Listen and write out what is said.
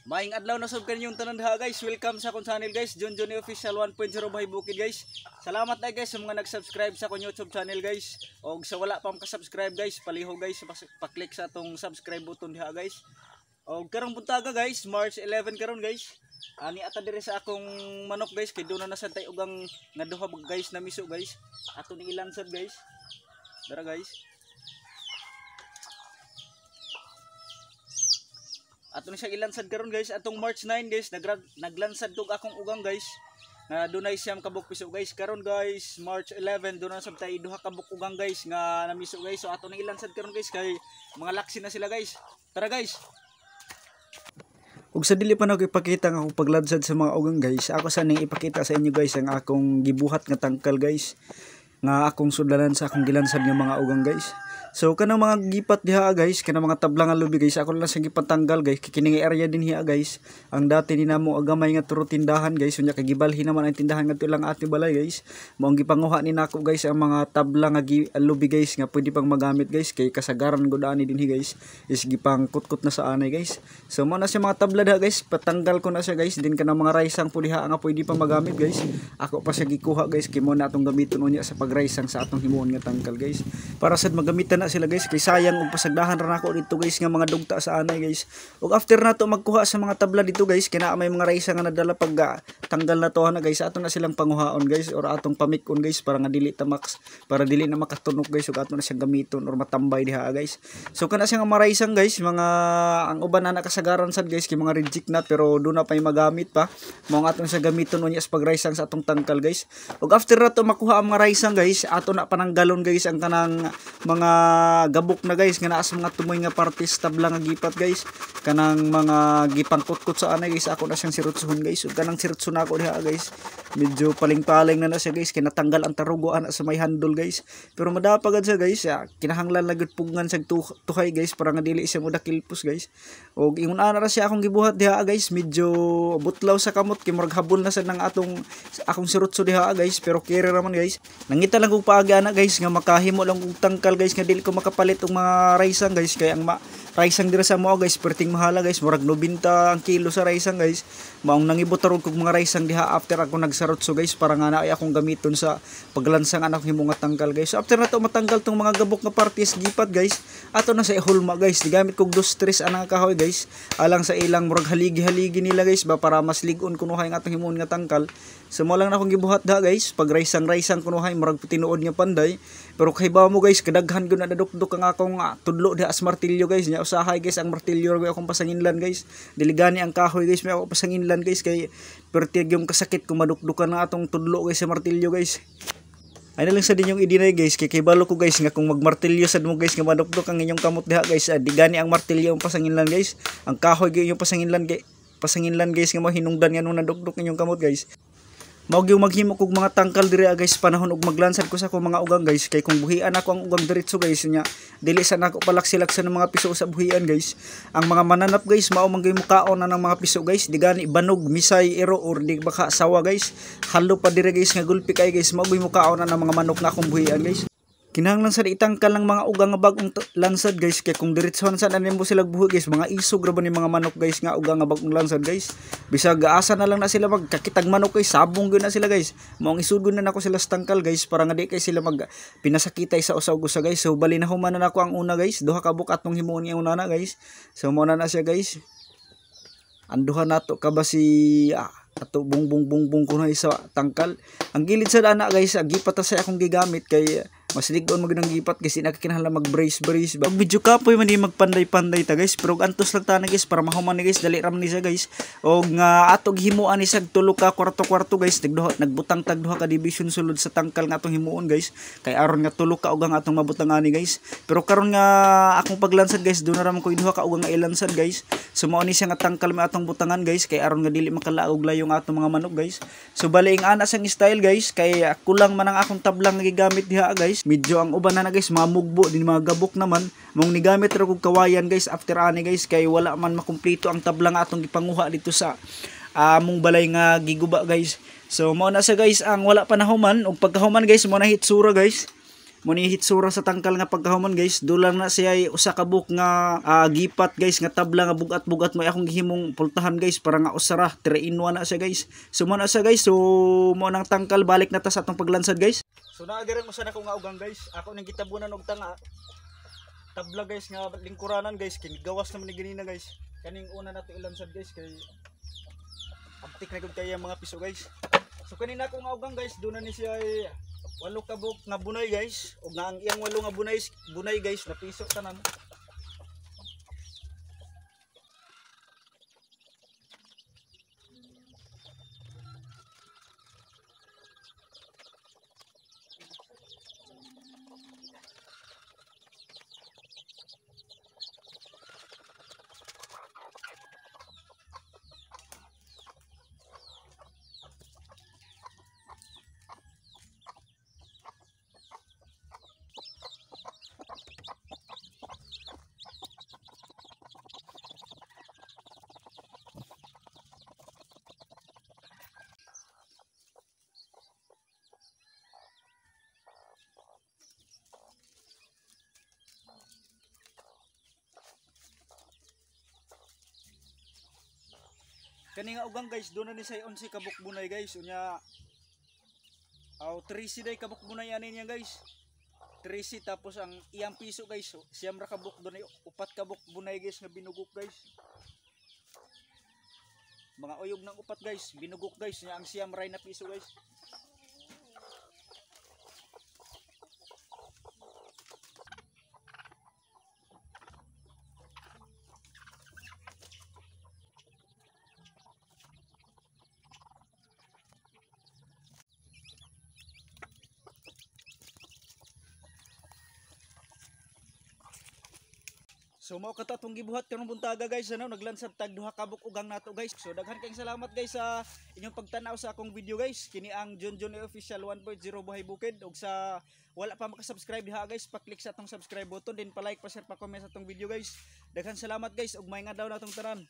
Maing adlaw na sab kanyong tanan diha guys. Welcome sa akong channel guys, John Johnny Official 1.0 Bahay Bukid guys. Salamat na guys sa mga nag-subscribe sa akong YouTube channel guys. Og sa wala pa ka-subscribe guys, palihog guys pa-click sa atong subscribe button diha guys. Og karong buntaga guys, March 11 karon guys. Ani ata dire sa akong manok guys, kay doon na nasantay ugang nga duha guys na miso guys. Ato ni ilansad guys. Dara guys. Ato ni siya ilansad karon guys, atong March 9 guys, naglansad tog akong ugang guys. Na dunay siyam kabuk piso guys. Karon guys, March 11 doon na sabtay duha kabuk ugang guys nga namiso guys. So ato ni ilansad karon guys kay mga laksi na sila guys. Tara guys. Ug sa dili pa nako ipakita nga akong paglansad sa mga ugang guys, ako sa ning ipakita sa inyo guys ang akong gibuhat nga tangkal guys. Nga akong sudlanan sa akong gilansad nga mga ugang guys. So kanang mga gipat diha guys, kanang mga tablang nga lubi guys, ako lang sa gipatanggal guys, kining area din hiya guys. Ang dati ni namo agamay nga turo tindahan guys, unya kay gibalhin naman ang tindahan ngadto lang ati balay guys. Mao ang gipanguha ni nako guys ang mga tablang nga lubi guys nga pwede pang magamit guys, kay kasagaran gud ani dinhi guys. Is gipang kutkut na sa anay guys. So mao na siya mga tabla diha guys, patanggal ko na siya guys, din kanang mga raisang puliha nga pwede pang magamit guys. Ako pa siya gikuha guys, kay mo na atong gamiton unya sa pagraisang sa atong himuon nga tangkal guys. Para sad magamitan na sila guys, kay sayang og pasagdahan ra nako dito guys nga mga dugta sa anay guys. Ug after nato magkuha sa mga tabla dito guys, kina may mga raisa nga nadala pag tanggal na to na guys, ato na silang panguhaon guys or atong pamikon guys para nga dili ta para dili na makatunog guys, ug ato na siyang gamiton or matambay diha guys. So kana siya nga maraisang guys, mga ang uban na nakasagaran sad guys kay mga reject na pero do na pay magamit pa. Mao nga ato siya gamiton unya sa pagraisang sa atong tangkal guys. Ug after nato makuha ang mga raisang guys, ato na pananggalon guys ang kanang mga gabok na guys nga naa sa mga tumoy nga parties tabla nga gipat guys. Kanang mga gipangkutkot sa anay guys, ako na siyang sirutsuhon guys. Ug kanang sirutsun ako diha guys, medyo paling-paling na siya guys, kay natanggal ang tarugo ana sa may handle guys. Pero madapagad siya guys, kinahanglan lang gud pugngan sa tuhay guys para nga dili siya modakilpos guys. Ug ingon ana ra siya akong gibuhat diha guys, medyo butlaw sa kamot kay murag habol na sad nang akong sirutso diha guys, pero kere raman guys. Nangita lang kog paagi ana guys nga makahimo lang og tangkal guys nga dili ko makapalit og mga raisang guys, kay ang raisang dira sa mo guys perting mahala guys, murag 90 ang kilo sa raisang guys. Maong nangibutarog kog mga raisang diha after ako nagsarotso guys para nga naay akong gamiton sa paglansang anak himo nga tangkal guys. So after nato matanggal tong mga gabok nga parties gipat guys, ato na sa ihulma guys, digamit kog 2-3 anang kahoy guys, alang sa ilang murag haligi-haligi nila guys ba para mas lig-on kunuhay nga atong himon nga tangkal. So mo lang na akong gibuhat da guys, pag raisang kunuhay murag tinuod nga panday. Pero kay ba mo guys, kadaghan gud na nadukduk ang akong tudlo diha as martilyo guys. Nya usahay guys ang martilyo ug akong pasanginlan guys. Dili gani ang kahoy guys, may ako pasanginlan guys kay pertig yung kasakit kung madukdukan na atong tudlo guys sa martilyo guys. Ay na lang sa din yung idinay guys, kay balo ko guys nga kung magmartilyo sad mo guys nga madukduk ang inyong kamot diha guys, di gani ang martilyo ang pasanginlan guys. Ang kahoy gyud yung pasanginlan guys nga mahinungdan nga nung nadukduk inyong kamot guys. Mao gyud maghimo kog mga tangkal diri guys panahon og maglansad ko sa akong mga ugang guys, kay kung buhian ako ang ugang diretso guys nya dili sa nako palaksi-laksan ng mga piso sa buhian guys. Ang mga mananap guys mao man gyud mukaon na ng mga piso guys, di gani banog misay ero or di baka sawa guys. Halo pa diri guys nga gulpi kay guys, mao gyud mukaon na ng mga manok nga akong buhian guys. Kinahanglan sa itangkal lang mga ugang nga bagong lansad guys, kay kung diretsohan sa nanin mo sila buhi guys, mga isog ra ba ni mga manok guys nga ugang nga bagong lansad guys. Bisag asa na lang na sila magkakitag manok guys, sabong gyud na sila guys. Maong isugod na nako sila sa tangkal guys para nga di kay sila mag pinasakitay sa usaw gusa guys. So bali na human na nako ang una guys, duha ka buk atong himuon nga una na guys. So mo na siya guys. Anduha nato ka ba si ato bung kuno sa tangkal. Ang gilid sa ana guys, gipat sa akong gigamit kay mas ligon mo ginang gipat kasi nakakinahanglan mag brace ba. Pag medyo kapoy man di magpanday-panday ta guys, pero antos lang ta na guys para mahuman ni guys, dali ram ni siya guys. Og nga atog himuan ni sag tulo ka kwarto guys, nagbutang tag duha ka division sulod sa tangkal nga atong himuon guys, kay aron nga tulo ka ugang atong mabutang ani guys. Pero karon nga akong paglansad guys, do na ra man ko duha ka ugang nga ilansad guys. So mao ni siya nga tangkal may atong butangan guys, kay aron nga dili makalaog layo nga atong mga manok guys. So bali ing ana sang style guys, kay kulang man ang akong tablang nga gigamit diha guys. Medyo ang uban na guys mamugbo din mga gabok naman, mong nigamit ra kog kawayan guys after ani guys, kay wala man makumpleto ang tablang atong gipanguha dito sa among balay nga giguba guys. So mao na sa guys ang wala pa nahuman, ug pagkahuman guys mo na hitsura guys. Muni hitsura sa tangkal nga pagkahuman guys, dulang na siya ay usa ka book nga gipat guys nga tabla nga bugat-bugat mo akong gihimong pultahan guys para nga usara 3 in 1 na siya guys. So mo na siya guys, so mo nang tangkal balik na ta sa atong paglansad guys. So naagaran mo sana ko nga ugang guys, ako ning gitabunan og tanga tabla guys nga lingkuranan guys, kinigawas naman ni ganina guys. Kaning una nato ilansad guys kay abtik na gud kay mga piso guys. So kanina ko nga ugang guys, doon na ni siya ay 8 ka book nga bunay guys, ug nga ang iyang 8 nga bunay guys na piso tanan. Kani nga ugang guys, doon na ni say 11 kabuk bunay guys. Unya 13 day kabuk bunay ani niya guys. 13 tapos ang iyang piso guys. Siyam ra kabuk doon ay 4 kabuk bunay guys nga binugok guys. Mga uyog ng 4 guys, binugok guys nya ang siyam ray na piso guys. So mao kata atong gibuhat karong buntaga guys, ano naglansad tag duha ka buk ugang nato guys. So daghan kayong salamat guys sa inyong pagtan-aw sa akong video guys. Kini ang Junjun Official 1.0 Buhay Bukid, ug sa wala pa maka-subscribe diha guys, pa-click sa atong subscribe button, din pa-like, pa-share, pa-comment sa atong video guys. Daghan salamat guys ug maayong adlaw natong tanan.